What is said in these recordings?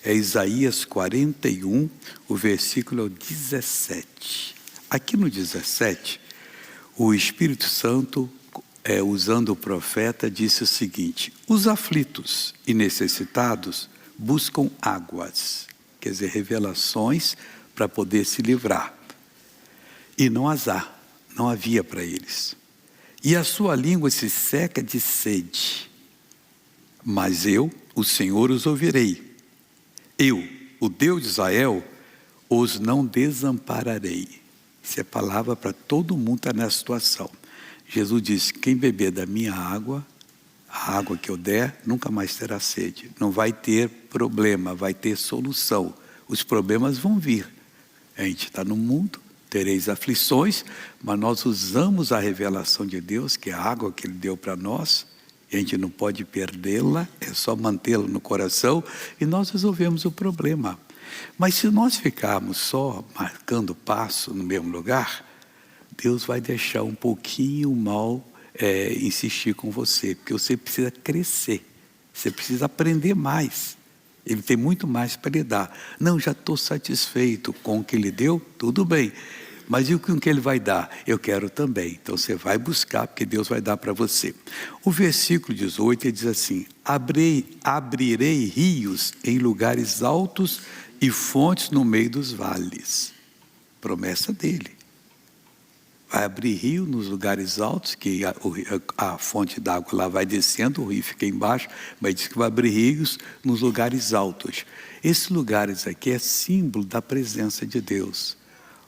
É Isaías 41, o versículo 17. Aqui no 17, o Espírito Santo, usando o profeta, disse o seguinte: os aflitos e necessitados buscam águas, quer dizer, revelações para poder se livrar. E não havia para eles. E a sua língua se seca de sede. Mas eu, o Senhor, os ouvirei. Eu, o Deus de Israel, os não desampararei. Isso é palavra para todo mundo que está nessa situação. Jesus disse: quem beber da minha água, a água que eu der, nunca mais terá sede. Não vai ter problema, vai ter solução. Os problemas vão vir. A gente está no mundo, tereis aflições, mas nós usamos a revelação de Deus, que é a água que Ele deu para nós, e a gente não pode perdê-la, é só mantê-la no coração, e nós resolvemos o problema. Mas se nós ficarmos só marcando passo no mesmo lugar, Deus vai deixar um pouquinho mal insistir com você, porque você precisa crescer, você precisa aprender mais. Ele tem muito mais para lhe dar. Não, já estou satisfeito com o que Ele deu, tudo bem. Mas e com o que Ele vai dar? Eu quero também. Então você vai buscar, porque Deus vai dar para você. O versículo 18 ele diz assim: abrirei rios em lugares altos e fontes no meio dos vales. Promessa dele. Vai abrir rio nos lugares altos, que a fonte d'água lá vai descendo, o rio fica embaixo, mas diz que vai abrir rios nos lugares altos. Esses lugares aqui é símbolo da presença de Deus.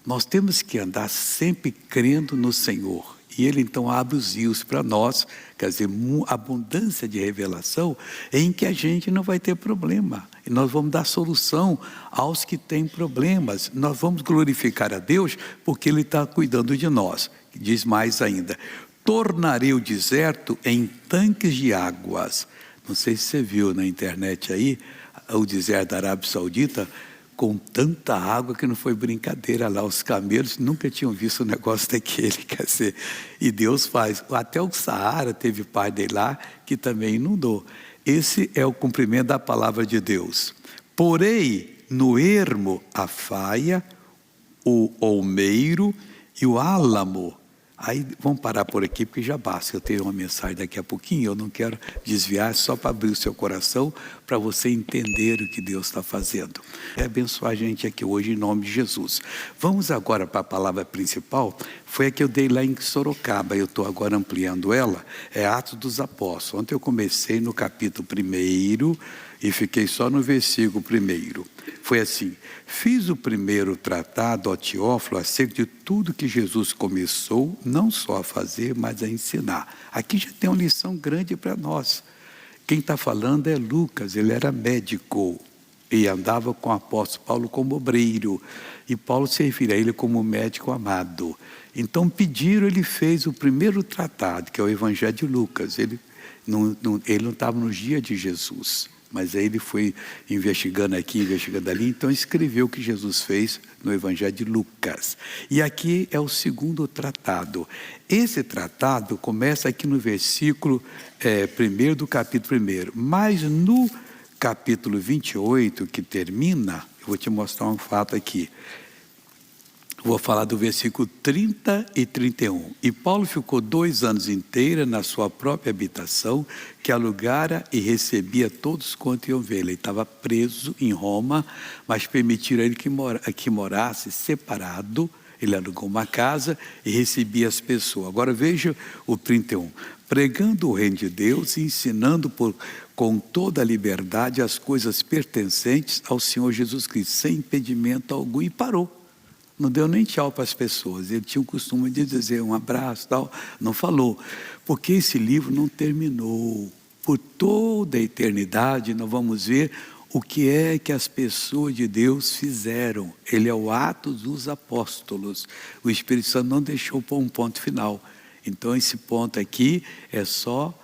Nós temos que andar sempre crendo no Senhor. E Ele então abre os rios para nós, quer dizer, abundância de revelação, em que a gente não vai ter problema. E nós vamos dar solução aos que têm problemas. Nós vamos glorificar a Deus porque Ele está cuidando de nós. Diz mais ainda: tornarei o deserto em tanques de águas. Não sei se você viu na internet aí, o deserto da Arábia Saudita, com tanta água que não foi brincadeira lá. Os camelos nunca tinham visto um negócio daquele, quer dizer, e Deus faz. Até o Saara teve parte dele lá que também inundou. Esse é o cumprimento da palavra de Deus. Porei no ermo a faia, o olmeiro e o álamo. Aí vamos parar por aqui, porque já basta. Eu tenho uma mensagem daqui a pouquinho, eu não quero desviar, só para abrir o seu coração, para você entender o que Deus está fazendo. É abençoar a gente aqui hoje em nome de Jesus. Vamos agora para a palavra principal. Foi a que eu dei lá em Sorocaba, eu estou agora ampliando ela. É Atos dos Apóstolos. Ontem eu comecei no capítulo 1 e fiquei só no versículo 1. Foi assim: fiz o primeiro tratado, ó Teófilo, acerca de tudo que Jesus começou, não só a fazer, mas a ensinar. Aqui já tem uma lição grande para nós. Quem está falando é Lucas, ele era médico e andava com o apóstolo Paulo como obreiro. E Paulo se refere a ele como médico amado. Então pediram, ele fez o primeiro tratado, que é o Evangelho de Lucas. Ele não estava nos dias de Jesus. Mas aí ele foi investigando aqui, investigando ali, então escreveu o que Jesus fez no Evangelho de Lucas. E aqui é o segundo tratado. Esse tratado começa aqui no versículo 1 do capítulo 1. Mas no capítulo 28, que termina, eu vou te mostrar um fato aqui. Vou falar do versículo 30 e 31. E Paulo ficou 2 anos inteiros na sua própria habitação, que alugara e recebia todos quanto iam ver. Ele estava preso em Roma, mas permitiram a ele que morasse separado. Ele alugou uma casa e recebia as pessoas. Agora veja o 31. Pregando o reino de Deus e ensinando com toda a liberdade as coisas pertencentes ao Senhor Jesus Cristo, sem impedimento algum, e parou. Não deu nem tchau para as pessoas. Ele tinha o costume de dizer um abraço, tal. Não falou. Porque esse livro não terminou. Por toda a eternidade nós vamos ver o que é que as pessoas de Deus fizeram. Ele é o Atos dos Apóstolos. O Espírito Santo não deixou pôr um ponto final. Então esse ponto aqui é só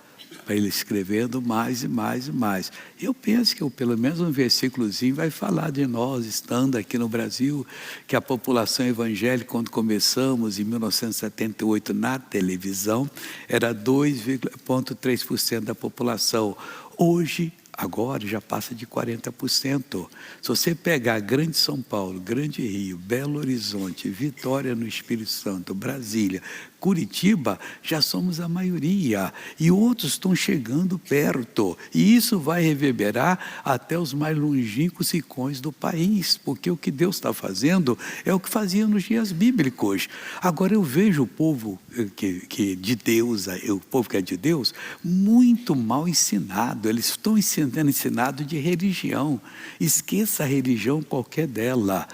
para ele escrevendo mais e mais e mais. Eu penso que pelo menos um versículozinho vai falar de nós, estando aqui no Brasil, que a população evangélica, quando começamos em 1978 na televisão, era 2,3% da população. Hoje, Agora já passa de 40%. Se você pegar Grande São Paulo, Grande Rio, Belo Horizonte, Vitória no Espírito Santo, Brasília, Curitiba, já somos a maioria. E outros estão chegando perto. E isso vai reverberar até os mais longínquos rincões do país. Porque o que Deus está fazendo é o que fazia nos dias bíblicos. Agora eu vejo o povo de Deus, o povo que é de Deus, muito mal ensinado. Eles estão ensinado de religião. Esqueça a religião qualquer dela.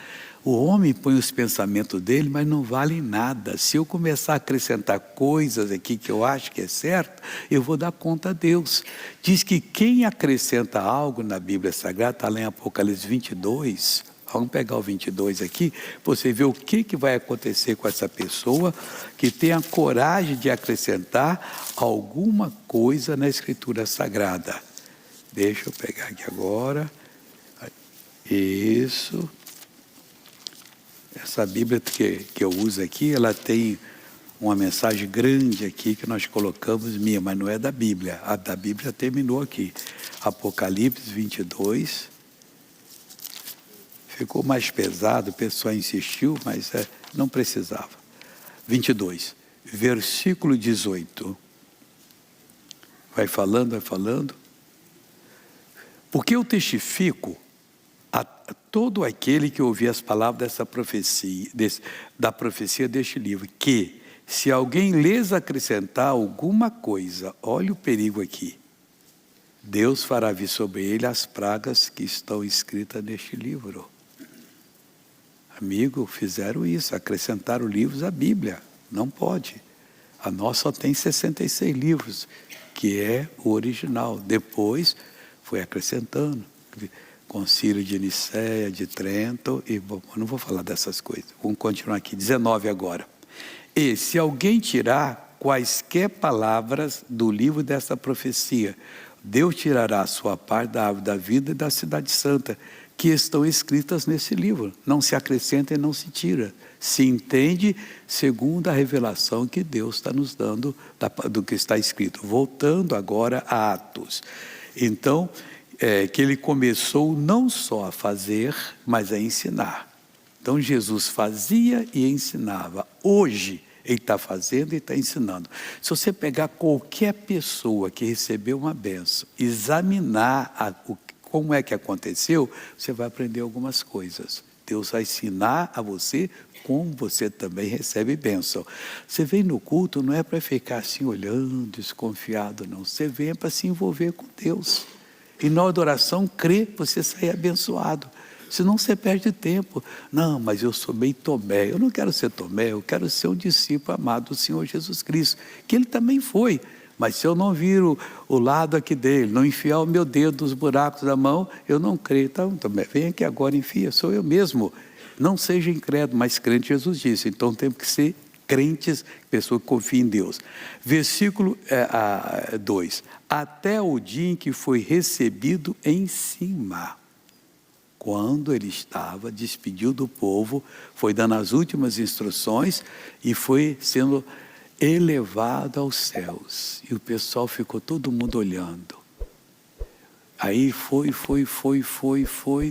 O homem põe os pensamentos dele, mas não valem nada. Se eu começar a acrescentar coisas aqui que eu acho que é certo, eu vou dar conta a Deus. Diz que quem acrescenta algo na Bíblia Sagrada, está lá em Apocalipse 22, vamos pegar o 22 aqui, você vê o que vai acontecer com essa pessoa que tem a coragem de acrescentar alguma coisa na Escritura Sagrada. Deixa eu pegar aqui agora. Isso. Essa Bíblia que eu uso aqui, ela tem uma mensagem grande aqui que nós colocamos minha, mas não é da Bíblia. A da Bíblia terminou aqui. Apocalipse 22. Ficou mais pesado, o pessoal insistiu, mas não precisava. 22, versículo 18. Vai falando, vai falando. Porque eu testifico a todo aquele que ouvir as palavras dessa profecia, da profecia deste livro, que se alguém lhes acrescentar alguma coisa, olha o perigo aqui, Deus fará vir sobre ele as pragas que estão escritas neste livro. Amigo, fizeram isso, acrescentaram livros à Bíblia, não pode. A nossa só tem 66 livros, que é o original. Depois foi acrescentando. Concílio de Nicéia, de Trento, e não vou falar dessas coisas. Vamos continuar aqui, 19 agora. E se alguém tirar quaisquer palavras do livro dessa profecia, Deus tirará a sua parte da árvore da vida e da cidade santa, que estão escritas nesse livro. Não se acrescenta e não se tira. Se entende segundo a revelação que Deus está nos dando do que está escrito. Voltando agora a Atos. Então, que ele começou não só a fazer, mas a ensinar. Então Jesus fazia e ensinava. Hoje ele está fazendo e está ensinando. Se você pegar qualquer pessoa que recebeu uma bênção, examinar como é que aconteceu, você vai aprender algumas coisas. Deus vai ensinar a você como você também recebe bênção. Você vem no culto, não é para ficar assim olhando, desconfiado, não. Você vem para se envolver com Deus. E na adoração, crê, você sai abençoado. Senão você perde tempo. Não, mas eu sou meio Tomé. Eu não quero ser Tomé, eu quero ser um discípulo amado do Senhor Jesus Cristo. Que ele também foi. Mas se eu não vir o lado aqui dele, não enfiar o meu dedo nos buracos da mão, eu não creio. Então, Tomé, vem aqui agora, enfia, sou eu mesmo. Não seja incrédulo, mas crente, Jesus disse. Então temos que ser crentes, pessoa que confia em Deus. Versículo 2. Até o dia em que foi recebido em cima. Quando ele estava, despediu do povo, foi dando as últimas instruções e foi sendo elevado aos céus. E o pessoal ficou todo mundo olhando. Aí foi.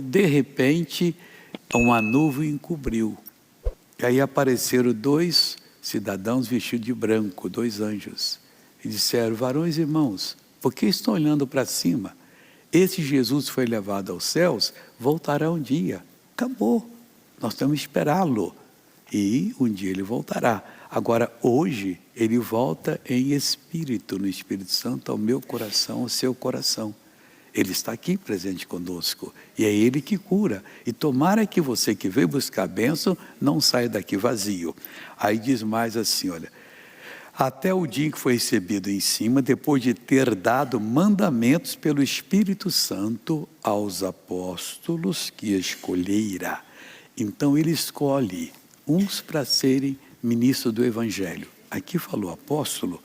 De repente, uma nuvem encobriu. E aí apareceram 2 cidadãos vestidos de branco, 2 anjos. E disseram: varões e irmãos, por que estão olhando para cima? Esse Jesus foi levado aos céus, voltará um dia. Acabou. Nós temos que esperá-lo. E um dia ele voltará. Agora, hoje, ele volta em espírito, no Espírito Santo, ao meu coração, ao seu coração. Ele está aqui presente conosco. E é ele que cura. E tomara que você que veio buscar a bênção, não saia daqui vazio. Aí diz mais assim, olha. Até o dia em que foi recebido em cima, depois de ter dado mandamentos pelo Espírito Santo aos apóstolos que escolhera. Então ele escolhe uns para serem ministros do Evangelho. Aqui falou apóstolo,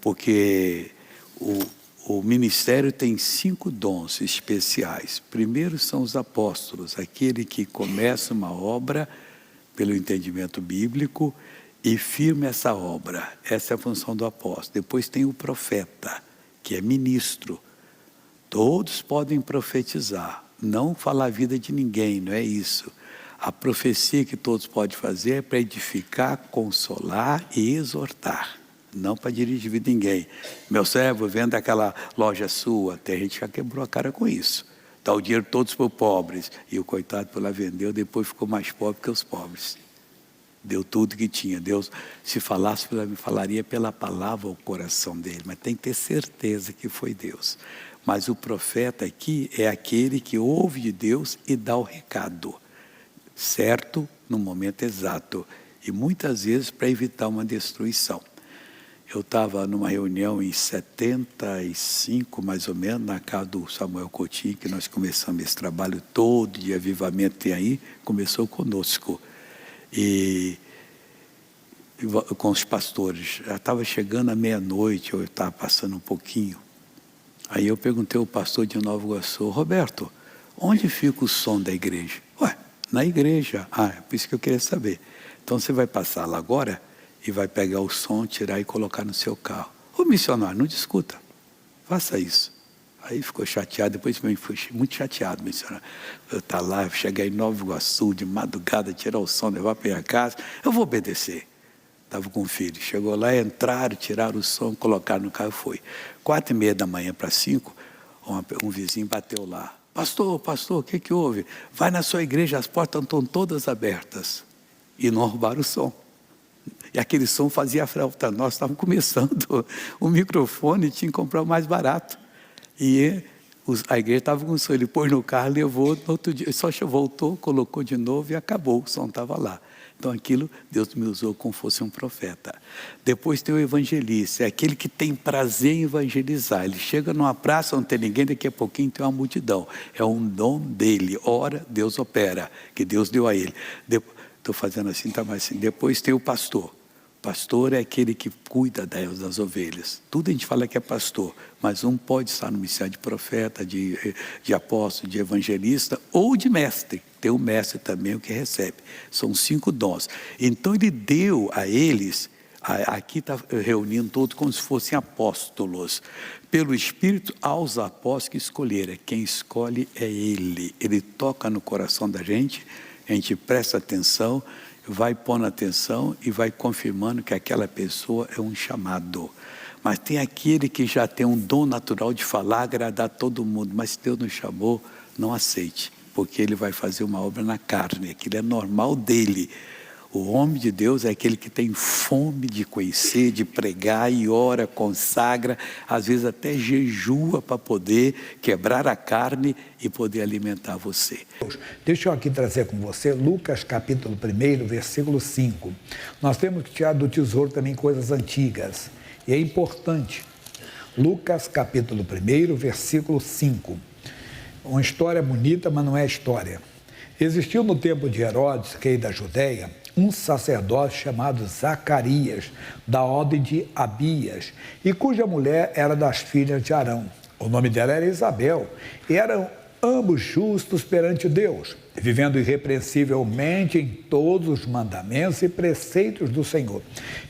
porque o ministério tem 5 dons especiais. Primeiro são os apóstolos, aquele que começa uma obra pelo entendimento bíblico e firma essa obra. Essa é a função do apóstolo. Depois tem o profeta, que é ministro. Todos podem profetizar, não falar a vida de ninguém, não é isso. A profecia que todos podem fazer é para edificar, consolar e exortar, não para dirigir vida de ninguém. Meu servo, venda aquela loja sua, tem gente que já quebrou a cara com isso. Dá o dinheiro todos para os pobres, e o coitado por lá vendeu, depois ficou mais pobre que os pobres. Deu tudo que tinha. Deus, se falasse, falaria pela palavra ao coração dele, mas tem que ter certeza que foi Deus. Mas o profeta aqui é aquele que ouve de Deus e dá o recado certo, no momento exato, e muitas vezes para evitar uma destruição. Eu estava numa reunião em 75, mais ou menos, na casa do Samuel Coutinho, que nós começamos esse trabalho todo de avivamento, tem aí, começou conosco, e com os pastores. Já estava chegando à meia-noite, eu estava passando um pouquinho, aí eu perguntei ao pastor de Nova Iguaçu: Roberto, onde fica o som da igreja? Ué, na igreja. Ah, é por isso que eu queria saber. Então você vai passar lá agora e vai pegar o som, tirar e colocar no seu carro. Ô missionário, não discuta, faça isso. Aí ficou chateado, depois me fui muito chateado, missionário. Eu estar lá, chegar em Nova Iguaçu, de madrugada, tirar o som, levar para minha casa, eu vou obedecer. Estava com o filho, chegou lá, entraram, tiraram o som, colocaram no carro e foi. 4:30 da manhã para 5, um vizinho bateu lá. Pastor, o que houve? Vai na sua igreja, as portas estão todas abertas. E não roubaram o som. E aquele som fazia falta. Nós estávamos começando o microfone, tinha que comprar o mais barato. E a igreja estava com o som. Ele pôs no carro, levou, no outro dia, só voltou, colocou de novo e acabou. O som estava lá. Então aquilo, Deus me usou como fosse um profeta. Depois tem o evangelista, é aquele que tem prazer em evangelizar. Ele chega numa praça, não tem ninguém, daqui a pouquinho tem uma multidão. É um dom dele. Ora, Deus opera, que Deus deu a ele. Estou fazendo assim, está mais assim. Depois tem o pastor. Pastor é aquele que cuida das ovelhas. Tudo a gente fala que é pastor, mas um pode estar no ministério de profeta, de apóstolo, de evangelista ou de mestre. Tem o mestre também, o que recebe. São 5 dons. Então ele deu a eles, aqui está reunindo todos como se fossem apóstolos. Pelo Espírito aos apóstolos que escolheram. Quem escolhe é ele. Ele toca no coração da gente, a gente presta atenção, vai pondo atenção e vai confirmando que aquela pessoa é um chamado. Mas tem aquele que já tem um dom natural de falar, agradar todo mundo, mas se Deus não chamou, não aceite, porque ele vai fazer uma obra na carne, aquilo é normal dele. O homem de Deus é aquele que tem fome de conhecer, de pregar e ora, consagra, às vezes até jejua para poder quebrar a carne e poder alimentar você. Deixa eu aqui trazer com você Lucas capítulo 1, versículo 5. Nós temos que tirar do tesouro também coisas antigas, e é importante. Lucas capítulo 1, versículo 5. Uma história bonita, mas não é história. Existiu no tempo de Herodes, rei da Judéia, um sacerdote chamado Zacarias, da ordem de Abias, e cuja mulher era das filhas de Arão. O nome dela era Isabel, e eram ambos justos perante Deus, vivendo irrepreensivelmente em todos os mandamentos e preceitos do Senhor.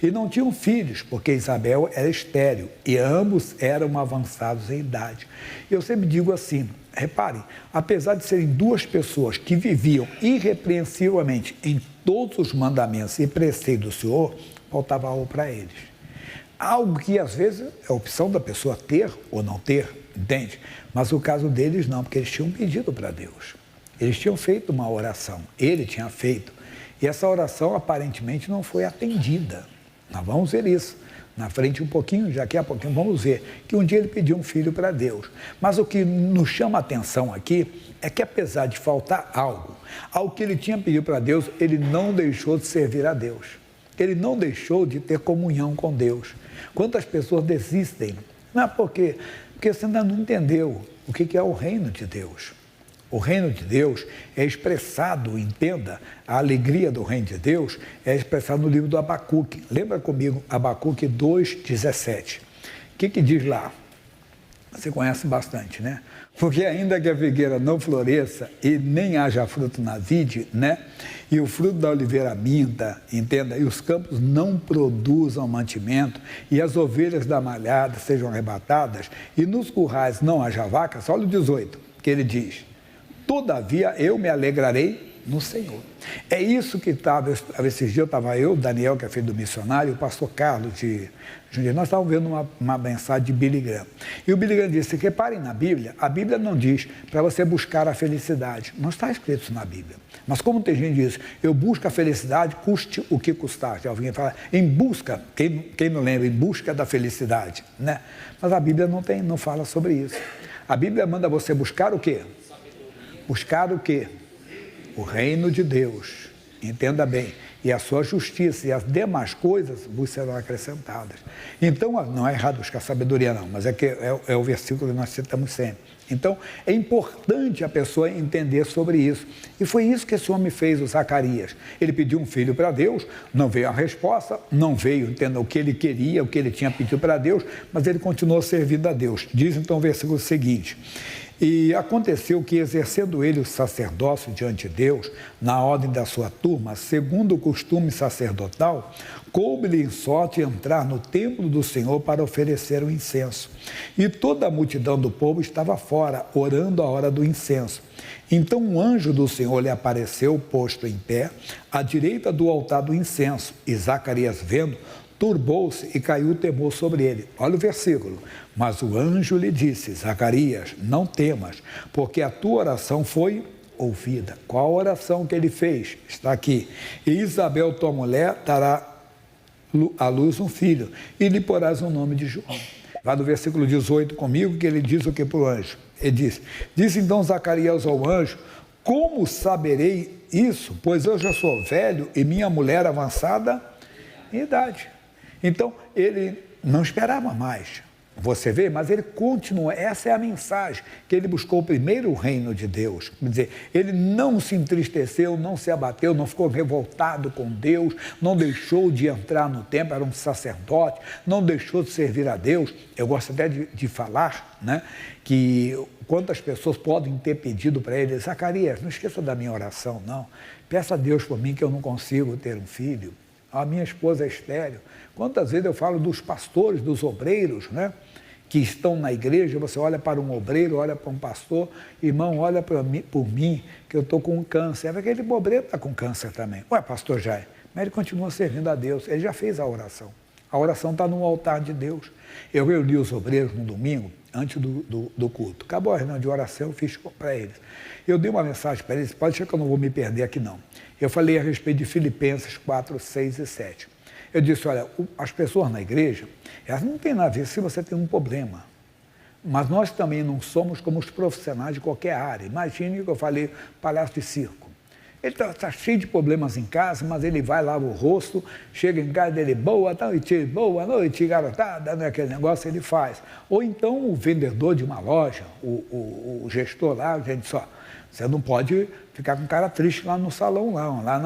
E não tinham filhos, porque Isabel era estéril, e ambos eram avançados em idade. Eu sempre digo assim, reparem, apesar de serem duas pessoas que viviam irrepreensivelmente em todos os mandamentos e preceitos do Senhor, faltava algo para eles. Algo que às vezes é opção da pessoa ter ou não ter, entende? Mas o caso deles não, porque eles tinham pedido para Deus. Eles tinham feito uma oração, ele tinha feito. E essa oração aparentemente não foi atendida. Nós vamos ver isso. Na frente um pouquinho, daqui a pouquinho vamos ver que um dia ele pediu um filho para Deus. Mas o que nos chama a atenção aqui é que apesar de faltar algo, ao que ele tinha pedido para Deus, ele não deixou de servir a Deus. Ele não deixou de ter comunhão com Deus. Quantas pessoas desistem? Não é porque você ainda não entendeu o que é o reino de Deus. O reino de Deus é expressado, entenda, a alegria do reino de Deus é expressada no livro do Abacuque. Lembra comigo, Abacuque 2,17. O que diz lá? Você conhece bastante, né? Porque ainda que a figueira não floresça e nem haja fruto na vide, né? E o fruto da oliveira minta, entenda? E os campos não produzam mantimento, e as ovelhas da malhada sejam arrebatadas, e nos currais não haja vacas. Olha o 18, que ele diz: todavia eu me alegrarei no Senhor. É isso que estava, esses dias eu, Daniel, que é filho do missionário, e o pastor Carlos de Jundiaí, nós estávamos vendo uma mensagem de Billy Graham. E o Billy Graham disse: reparem na Bíblia, a Bíblia não diz para você buscar a felicidade. Não está escrito isso na Bíblia. Mas como tem gente que diz, eu busco a felicidade, custe o que custar. Já alguém fala, em busca, quem não lembra, em busca da felicidade, né? Mas a Bíblia não fala sobre isso. A Bíblia manda você buscar o quê? Buscar o quê? O reino de Deus, entenda bem, e a sua justiça, e as demais coisas vos serão acrescentadas. Então, não é errado buscar sabedoria não, mas é o versículo que nós citamos sempre. Então, é importante a pessoa entender sobre isso. E foi isso que esse homem fez, o Zacarias. Ele pediu um filho para Deus, não veio a resposta, não veio, entenda, o que ele queria, o que ele tinha pedido para Deus, mas ele continuou servindo a Deus. Diz então o versículo seguinte: e aconteceu que, exercendo ele o sacerdócio diante de Deus, na ordem da sua turma, segundo o costume sacerdotal, coube-lhe em sorte entrar no templo do Senhor para oferecer o incenso. E toda a multidão do povo estava fora, orando a hora do incenso. Então um anjo do Senhor lhe apareceu, posto em pé, à direita do altar do incenso. E Zacarias, vendo, turbou-se e caiu o temor sobre ele. Olha o versículo. Mas o anjo lhe disse: Zacarias, não temas, porque a tua oração foi ouvida. Qual a oração que ele fez? Está aqui. E Isabel, tua mulher, dará à luz um filho, e lhe porás o nome de João. Vai no versículo 18 comigo, que ele diz o que para o anjo? Ele disse então Zacarias ao anjo: como saberei isso? Pois eu já sou velho e minha mulher avançada em idade. Então, ele não esperava mais, você vê, mas ele continua. Essa é a mensagem, que ele buscou primeiro o reino de Deus. Quer dizer, ele não se entristeceu, não se abateu, não ficou revoltado com Deus, não deixou de entrar no templo, era um sacerdote, não deixou de servir a Deus. Eu gosto até de falar, né, que quantas pessoas podem ter pedido para ele: Zacarias, não esqueça da minha oração, não. Peça a Deus por mim, que eu não consigo ter um filho. A minha esposa é estéril. Quantas vezes eu falo dos pastores, dos obreiros, né, que estão na igreja, você olha para um obreiro, olha para um pastor: irmão, olha por mim, que eu estou com um câncer. Aquele obreiro está com câncer também. Ué, pastor Jair, mas ele continua servindo a Deus, ele já fez a oração. A oração está no altar de Deus. Eu reuni os obreiros no domingo, antes do culto. Acabou a reunião de oração, eu fiz para eles. Eu dei uma mensagem para eles, pode ser que eu não vou me perder aqui não. Eu falei a respeito de Filipenses 4, 6 e 7. Eu disse: olha, as pessoas na igreja, elas não têm nada a ver se você tem um problema. Mas nós também não somos como os profissionais de qualquer área. Imagine que eu falei palhaço de circo. Ele está cheio de problemas em casa, mas ele vai, lava o rosto, chega em casa dele: boa noite, garotada, não é aquele negócio, ele faz. Ou então o vendedor de uma loja, o gestor lá, a gente só, você não pode ficar com cara triste lá no salão, lá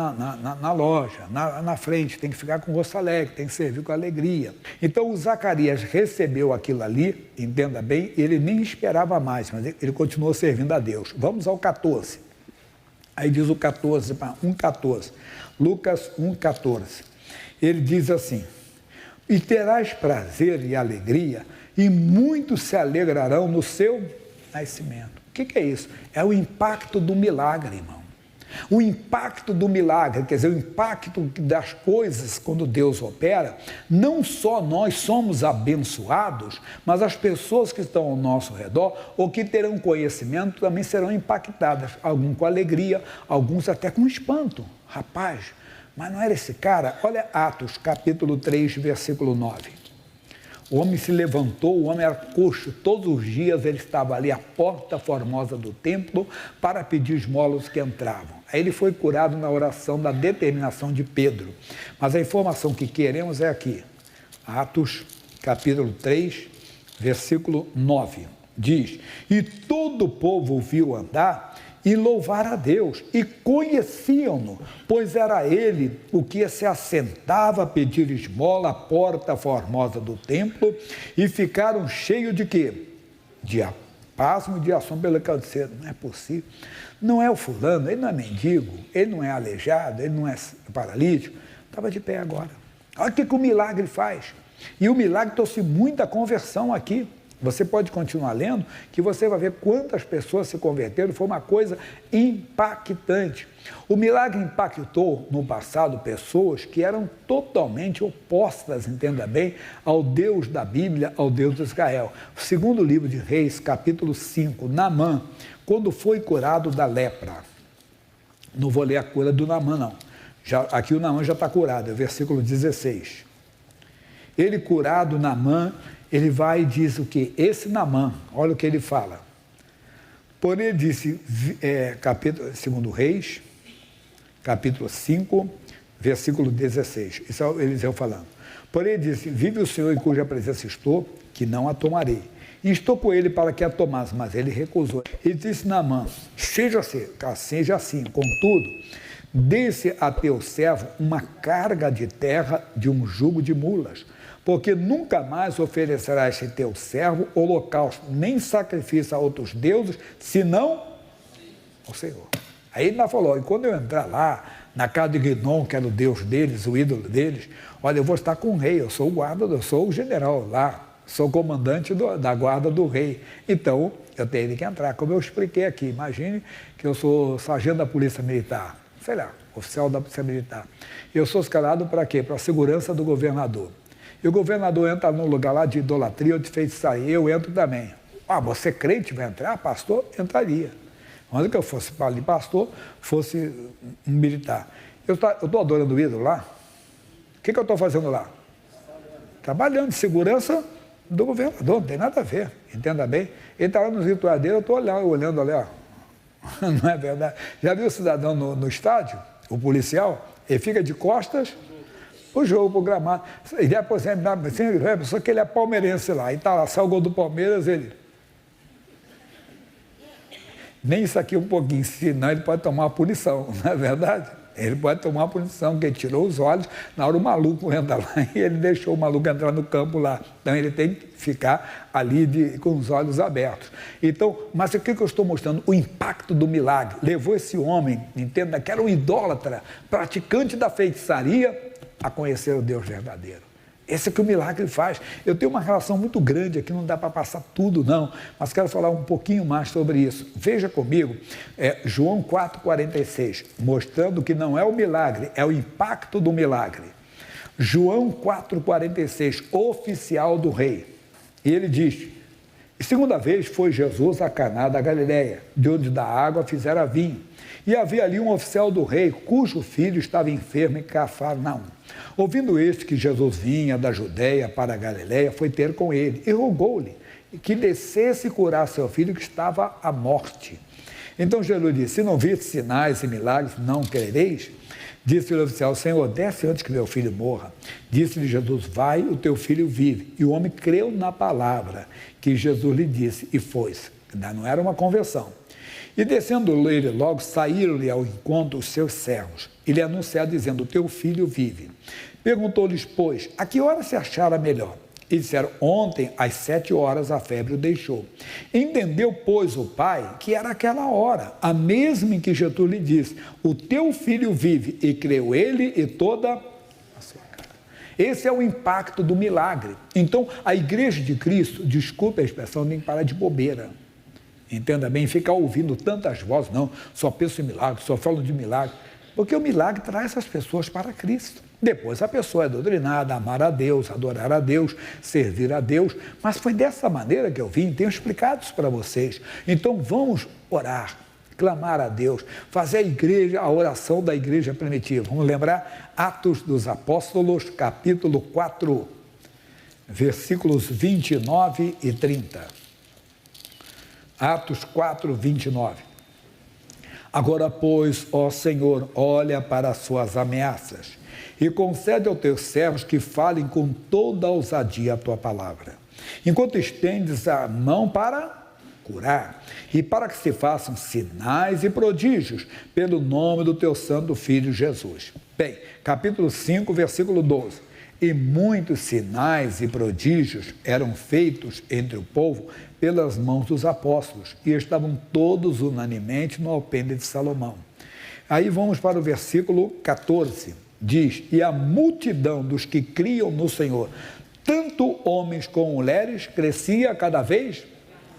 na loja, na frente, tem que ficar com o rosto alegre, tem que servir com alegria. Então o Zacarias recebeu aquilo ali, entenda bem, ele nem esperava mais, mas ele continuou servindo a Deus. Vamos ao 14. Aí diz o 14, 1,14, Lucas 1,14. Ele diz assim: e terás prazer e alegria, e muitos se alegrarão no seu nascimento. O que é isso? É o impacto do milagre, irmão. O impacto do milagre, quer dizer, o impacto das coisas quando Deus opera, não só nós somos abençoados, mas as pessoas que estão ao nosso redor ou que terão conhecimento também serão impactadas, alguns com alegria, alguns até com espanto. Rapaz, mas não era esse cara? Olha Atos, capítulo 3, versículo 9. O homem se levantou, o homem era coxo, todos os dias ele estava ali à porta formosa do templo para pedir esmolas que entravam. Aí ele foi curado na oração da determinação de Pedro. Mas a informação que queremos é aqui, Atos capítulo 3, versículo 9, diz: e todo o povo o viu andar e louvar a Deus, e conheciam-no, pois era ele o que se assentava a pedir esmola à porta formosa do templo, e ficaram cheios de quê? de pasmo e de assombro pelo canseiro. Não é possível. Não é o fulano, ele não é mendigo, ele não é aleijado, ele não é paralítico. Estava de pé agora. Olha o que o milagre faz. E o milagre trouxe muita conversão aqui. Você pode continuar lendo, que você vai ver quantas pessoas se converteram. Foi uma coisa impactante. O milagre impactou no passado pessoas que eram totalmente opostas, entenda bem, ao Deus da Bíblia, ao Deus de Israel. Segundo livro de Reis, capítulo 5, Naamã, quando foi curado da lepra. Não vou ler a cura do Naamã, não. Aqui o Naamã já está curado, é o versículo 16. Ele curado, Naamã, ele vai e diz o que? Esse Naamã, olha o que ele fala. Porém, ele disse, segundo Reis, capítulo 5, versículo 16. Isso é Eliseu falando. Porém, ele disse, vive o Senhor em cuja presença estou, que não a tomarei. E estou com ele para que a tomasse, mas ele recusou. Ele disse, Naamã, seja assim, contudo, dê-se a teu servo uma carga de terra de um jugo de mulas, porque nunca mais oferecerá este teu servo holocausto, nem sacrifício a outros deuses, senão ao Senhor. Aí ele falou, e quando eu entrar lá, na casa de Gnon, que era o deus deles, o ídolo deles, olha, eu vou estar com o rei, eu sou o guarda, eu sou o general lá, sou comandante da guarda do rei. Então, eu tenho que entrar, como eu expliquei aqui. Imagine que eu sou sargento da Polícia Militar, sei lá, oficial da Polícia Militar. Eu sou escalado para quê? Para a segurança do governador. E o governador entra num lugar lá de idolatria ou de feitiçaria, eu entro também. Ah, você crente vai entrar? Pastor? Entraria. Mas que eu fosse ali pastor, fosse um militar. Eu estou adorando o ídolo lá? O que eu estou fazendo lá? Trabalhando de segurança do governador, não tem nada a ver, entenda bem. Ele está lá nos rituais dele, eu estou olhando ali, ó. Não é verdade? Já viu o cidadão no estádio, o policial? Ele fica de costas o jogo, pro gramado. E depois, só que ele é palmeirense lá, e está lá, sai o gol do Palmeiras, ele... Nem isso aqui um pouquinho, senão ele pode tomar uma punição, não é verdade? Ele pode tomar uma punição, porque ele tirou os olhos, na hora o maluco entra lá e ele deixou o maluco entrar no campo lá. Então ele tem que ficar ali com os olhos abertos. Então, mas o que eu estou mostrando? O impacto do milagre. Levou esse homem, entenda, que era um idólatra, praticante da feitiçaria, a conhecer o Deus verdadeiro. Esse é que o milagre faz. Eu tenho uma relação muito grande aqui, não dá para passar tudo não, mas quero falar um pouquinho mais sobre isso. Veja comigo, João 4,46, mostrando que não é o milagre, é o impacto do milagre. João 4,46, oficial do rei. E ele diz, segunda vez foi Jesus a Caná da Galileia, de onde da água fizera vinho. E havia ali um oficial do rei, cujo filho estava enfermo em Cafarnaum. Ouvindo este que Jesus vinha da Judéia para a Galileia, foi ter com ele e rogou-lhe que descesse e curasse seu filho que estava à morte. Então Jesus disse, se não viste sinais e milagres, não crereis? Disse-lhe o oficial, Senhor, desce antes que meu filho morra. Disse-lhe Jesus, vai, o teu filho vive. E o homem creu na palavra que Jesus lhe disse e foi-se. Não era uma conversão. E descendo ele logo, saíram-lhe ao encontro os seus servos. E lhe anunciaram, dizendo, o teu filho vive. Perguntou-lhes, pois, a que hora se achara melhor? E disseram, ontem, às 7 horas, a febre o deixou. Entendeu, pois, o pai, que era aquela hora, a mesma em que Jesus lhe disse, o teu filho vive, e creu ele e toda a sua casa. Esse é o impacto do milagre. Então, a igreja de Cristo, desculpe a expressão, tem que parar de bobeira. Entenda bem, ficar ouvindo tantas vozes, não, só penso em milagre, só falo de milagre, porque o milagre traz essas pessoas para Cristo. Depois a pessoa é doutrinada, amar a Deus, adorar a Deus, servir a Deus, mas foi dessa maneira que eu vim, tenho explicado isso para vocês. Então vamos orar, clamar a Deus, fazer a oração da igreja primitiva. Vamos lembrar Atos dos Apóstolos, capítulo 4, versículos 29 e 30. Atos 4, 29. Agora, pois, ó Senhor, olha para as suas ameaças e concede aos teus servos que falem com toda a ousadia a tua palavra, enquanto estendes a mão para curar e para que se façam sinais e prodígios pelo nome do teu santo Filho Jesus. Bem, capítulo 5, versículo 12. e muitos sinais e prodígios eram feitos entre o povo pelas mãos dos apóstolos, e estavam todos unanimemente no alpendre de Salomão. Aí vamos para o versículo 14, diz, e a multidão dos que criam no Senhor, tanto homens como mulheres, crescia cada vez.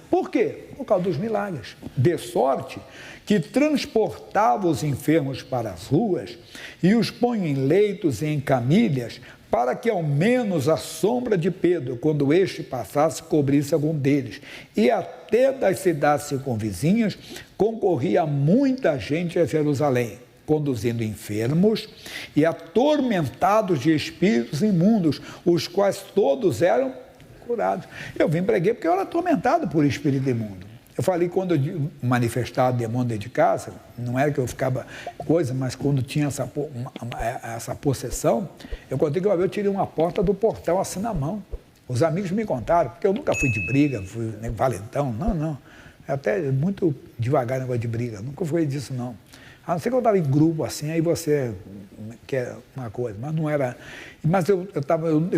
Por quê? Por causa dos milagres. De sorte que transportava os enfermos para as ruas e os põe em leitos e em camilhas, para que ao menos a sombra de Pedro, quando este passasse, cobrisse algum deles. E até das cidades circunvizinhas concorria muita gente a Jerusalém, conduzindo enfermos e atormentados de espíritos imundos, os quais todos eram curados. Eu vim preguei porque eu era atormentado por espírito imundo. Eu falei, quando eu manifestava demônio dentro de casa, não era que eu ficava coisa, mas quando tinha essa possessão, eu contei que uma vez eu tirei uma porta do portal assim na mão. Os amigos me contaram, porque eu nunca fui de briga, fui valentão, não. Até muito devagar o negócio de briga, nunca fui disso não. A não ser que eu estava em grupo assim, aí você quer uma coisa, mas não era. Mas eu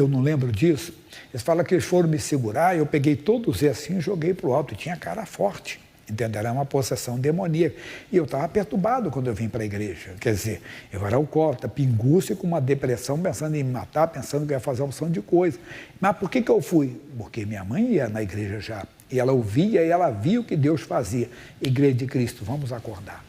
não lembro disso. Eles falam que eles foram me segurar, eu peguei todos eles assim e joguei para o alto, e tinha cara forte, entendeu? Era uma possessão demoníaca. E eu estava perturbado quando eu vim para a igreja. Quer dizer, eu era alcoólatra, pinguço com uma depressão, pensando em me matar, pensando que ia fazer uma opção de coisa. Mas por que eu fui? Porque minha mãe ia na igreja já, e ela ouvia e ela via o que Deus fazia. Igreja de Cristo, vamos acordar.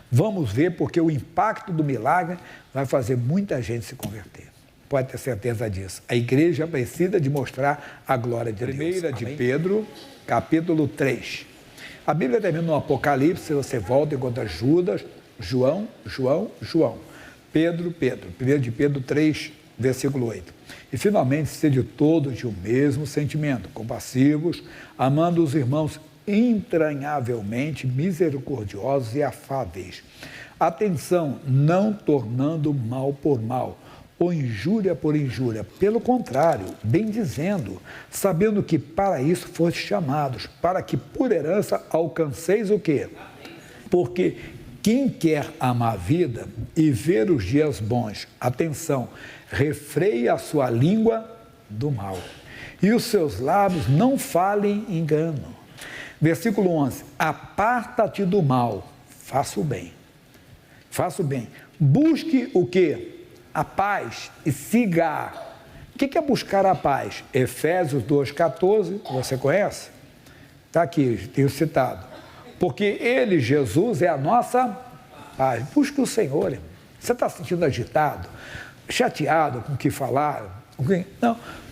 Vamos ver, porque o impacto do milagre vai fazer muita gente se converter. Pode ter certeza disso. A igreja precisa de mostrar a glória de Deus. Primeira de Pedro, capítulo 3. A Bíblia termina no Apocalipse, você volta e encontra Judas, João. Pedro. 1 de Pedro 3, versículo 8. E finalmente, sede todos de um mesmo sentimento, compassivos, amando os irmãos entranhavelmente misericordiosos e afáveis. Atenção, não tornando mal por mal, ou injúria por injúria. Pelo contrário, bem dizendo, sabendo que para isso fostes chamados, para que por herança alcanceis o quê? Porque quem quer amar a vida e ver os dias bons, atenção, refreie a sua língua do mal, e os seus lábios não falem engano. Versículo 11, aparta-te do mal, faça o bem. Busque o quê? A paz e siga. O que é buscar a paz? Efésios 2,14, você conhece? Está aqui, tenho citado. Porque ele, Jesus, é a nossa paz. Busque o Senhor, irmão. Você está se sentindo agitado, chateado com o que falar?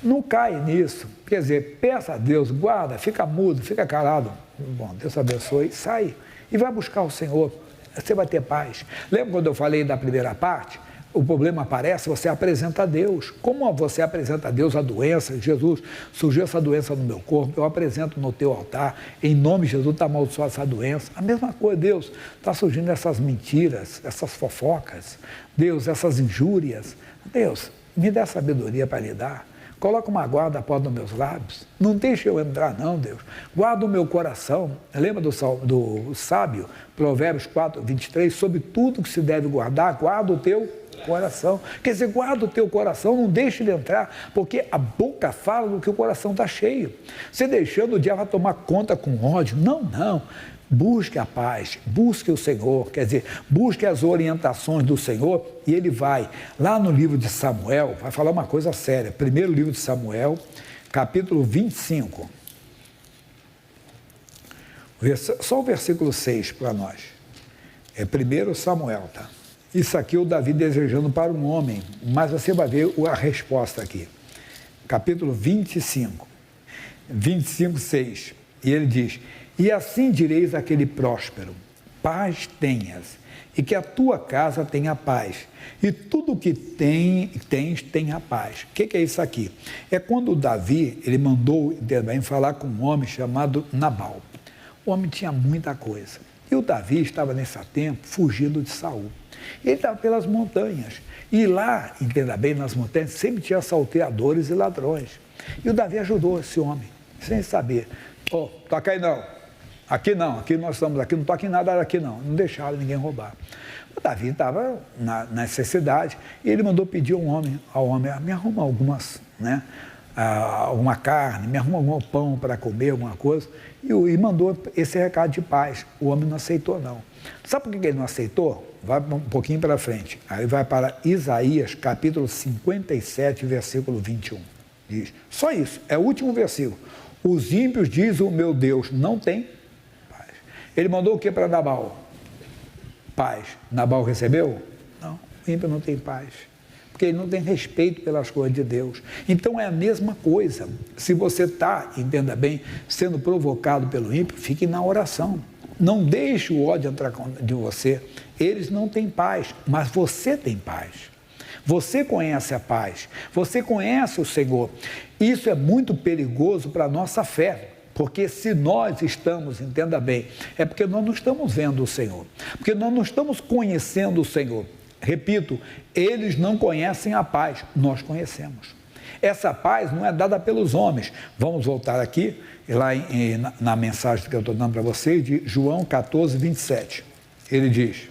Não cai nisso. Quer dizer, peça a Deus, guarda, fica mudo, fica calado. Bom, Deus abençoe, sai e vai buscar o Senhor. Você vai ter paz. Lembra quando eu falei da primeira parte? O problema aparece, você apresenta a Deus. Como você apresenta a Deus a doença? Jesus, surgiu essa doença no meu corpo, eu apresento no teu altar, em nome de Jesus está amaldiçoada essa doença. A mesma coisa, Deus, está surgindo essas mentiras, essas fofocas, Deus, essas injúrias. Deus, me dá sabedoria para lidar. Coloca uma guarda à porta dos meus lábios. Não deixe eu entrar, não, Deus. Guarda o meu coração. Lembra do sábio, Provérbios 4, 23? Sobre tudo que se deve guardar, guarda o teu coração. Quer dizer, guarda o teu coração, não deixe ele entrar, porque a boca fala do que o coração está cheio. Você deixando, o diabo vai tomar conta com ódio. Não. Busque a paz, busque o Senhor, quer dizer, busque as orientações do Senhor, e ele vai, lá no livro de Samuel, vai falar uma coisa séria. Primeiro livro de Samuel, capítulo 25. Só o versículo 6 para nós. É 1 Samuel, tá? Isso aqui é o Davi desejando para um homem, mas você vai ver a resposta aqui. Capítulo 25, 6. E ele diz: e assim direis àquele próspero, paz tenhas, e que a tua casa tenha paz, e tudo o que tens tenha paz. O que é isso aqui? É quando o Davi, ele mandou também falar com um homem chamado Nabal. O homem tinha muita coisa. E o Davi estava nesse tempo fugindo de Saul. Ele estava pelas montanhas. E lá, entenda bem, nas montanhas sempre tinha salteadores e ladrões. E o Davi ajudou esse homem, sem saber. Toca aí não. Aqui nós estamos aqui, não toca em nada aqui não deixaram ninguém roubar. Davi estava na necessidade e ele mandou pedir ao homem, me arruma algumas, né, alguma carne, me arruma algum pão para comer, alguma coisa, e mandou esse recado de paz. O homem não aceitou, não. Sabe por que ele não aceitou? Vai um pouquinho para frente. Aí vai para Isaías, capítulo 57, versículo 21. Diz, só isso, é o último versículo. Os ímpios, diz o meu Deus, não tem paz. Ele mandou o que para Nabal? Paz. Nabal recebeu? Não, o ímpio não tem paz. Porque ele não tem respeito pelas coisas de Deus. Então é a mesma coisa. Se você está, entenda bem, sendo provocado pelo ímpio, fique na oração. Não deixe o ódio entrar de você. Eles não têm paz, mas você tem paz. Você conhece a paz, você conhece o Senhor. Isso é muito perigoso para a nossa fé. Porque se nós estamos, entenda bem, é porque nós não estamos vendo o Senhor. Porque nós não estamos conhecendo o Senhor. Repito, eles não conhecem a paz, nós conhecemos. Essa paz não é dada pelos homens. Vamos voltar aqui, lá na mensagem que eu estou dando para vocês, de João 14, 27. Ele diz,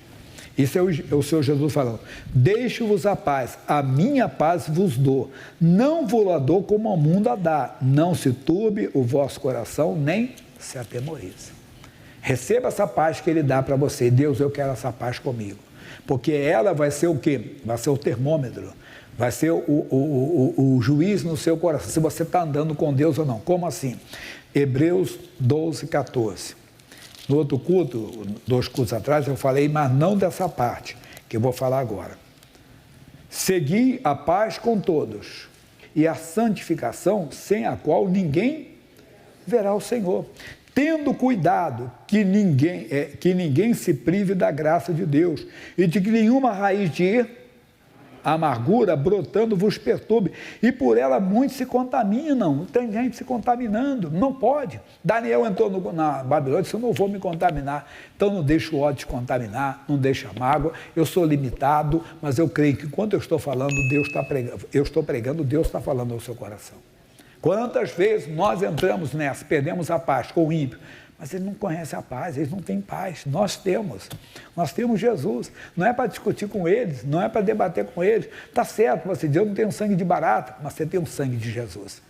isso é o Senhor Jesus falando, deixo-vos a paz, a minha paz vos dou, não vos a dou como o mundo a dá, não se turbe o vosso coração, nem se atemorize. Receba essa paz que Ele dá para você. Deus, eu quero essa paz comigo. Porque ela vai ser o quê? Vai ser o termômetro, vai ser o juiz no seu coração, se você está andando com Deus ou não. Como assim? Hebreus 12, 14. No outro culto, 2 cultos atrás, eu falei, mas não dessa parte, que eu vou falar agora. Segui a paz com todos, e a santificação, sem a qual ninguém verá o Senhor. Tendo cuidado que ninguém se prive da graça de Deus, e de que nenhuma raiz de amargura brotando vos perturbe, e por ela muitos se contaminam. Tem gente se contaminando, não pode. Daniel entrou na Babilônia e disse, eu não vou me contaminar, então não deixa o ódio te contaminar, não deixa a mágoa, eu sou limitado, mas eu creio que quando eu estou falando, Deus está pregando, eu estou pregando, Deus está falando ao seu coração. Quantas vezes nós entramos nessa, perdemos a paz com o ímpio, mas eles não conhecem a paz, eles não têm paz. Nós temos Jesus. Não é para discutir com eles, não é para debater com eles. Está certo, você diz, eu não tenho sangue de barata, mas você tem o sangue de Jesus.